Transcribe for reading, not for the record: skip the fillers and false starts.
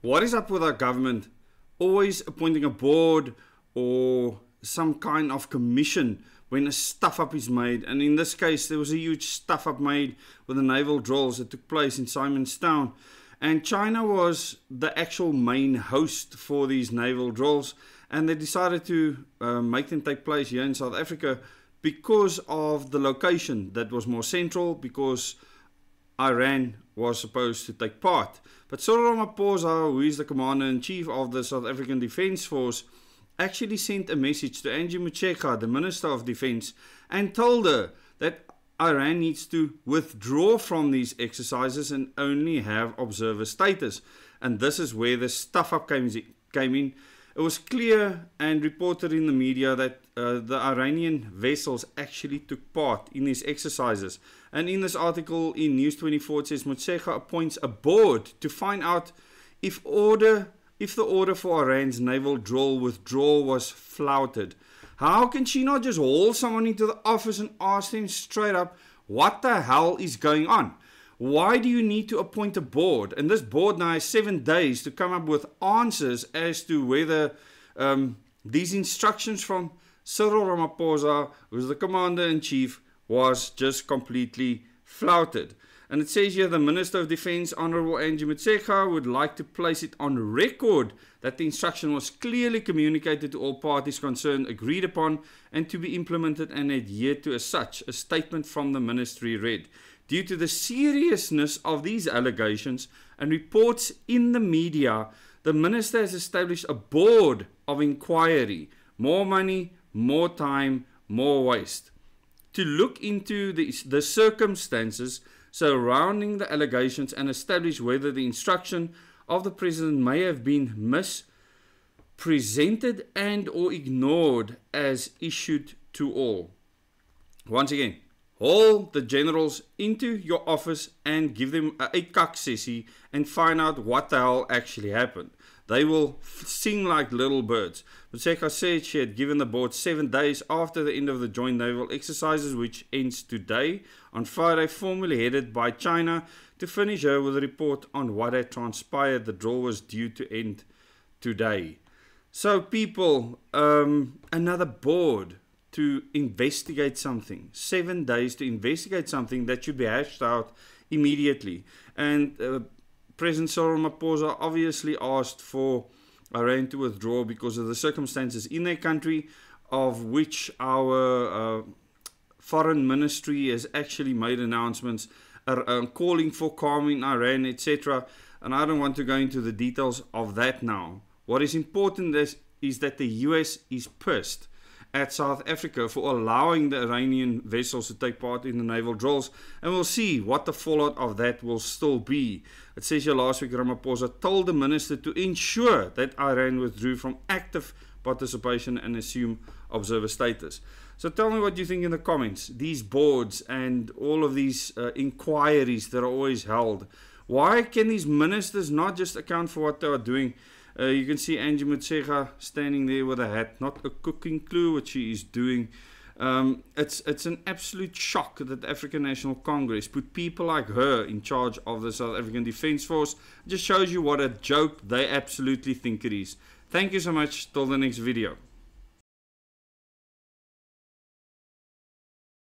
What is up with our government always appointing a board or some kind of commission when a stuff up is made? And in this case, there was a huge stuff up made with the naval drills that took place in Simonstown. And China was the actual main host for these naval drills. And they decided to make them take place here in South Africa because of the location that was more central, because Iran was supposed to take part. But Cyril Ramaphosa, who is the commander-in-chief of the South African Defence Force, actually sent a message to Angie Motshekga, the Minister of Defence, and told her that Iran needs to withdraw from these exercises and only have observer status. And this is where the stuff-up came in. It was clear and reported in the media that the Iranian vessels actually took part in these exercises. And in this article in News 24, it says Motshekga appoints a board to find out if the order for Iran's naval drill withdrawal was flouted. How can she not just haul someone into the office and ask them straight up, what the hell is going on? Why do you need to appoint a board? And this board now has 7 days to come up with answers as to whether these instructions from Cyril Ramaphosa, who's the commander-in-chief, was just completely flouted. And it says here, the Minister of Defence, Honourable Angie Motshekga, would like to place it on record that the instruction was clearly communicated to all parties concerned, agreed upon, and to be implemented and adhered to as such. A statement from the ministry read, due to the seriousness of these allegations and reports in the media, the Minister has established a board of inquiry. More money, more time, more waste. To look into the circumstances surrounding the allegations and establish whether the instruction of the President may have been mispresented and or ignored as issued to all. Once again, haul the generals into your office and give them a 8-kak sessie and find out what the hell actually happened. They will sing like little birds. Motshekga said she had given the board 7 days after the end of the joint naval exercises, which ends today, on Friday, formally headed by China, to finish her with a report on what had transpired. The drill was due to end today. So people, another board to investigate something. 7 days to investigate something that should be hashed out immediately. And President Cyril Ramaphosa obviously asked for Iran to withdraw because of the circumstances in their country, of which our foreign ministry has actually made announcements calling for calm in Iran, etc. And I don't want to go into the details of that now. What is important is that the US is pissed at South Africa for allowing the Iranian vessels to take part in the naval drills, and we'll see what the fallout of that will still be. It says here last week Ramaphosa told the minister to ensure that Iran withdrew from active participation and assume observer status. So tell me what you think in the comments. These boards and all of these inquiries that are always held, why can these ministers not just account for what they are doing? You can see Angie Motshekga standing there with a hat, not a cooking clue what she is doing. It's an absolute shock that the African National Congress put people like her in charge of the South African Defence Force. It just shows you what a joke they absolutely think it is. Thank you so much. Till the next video.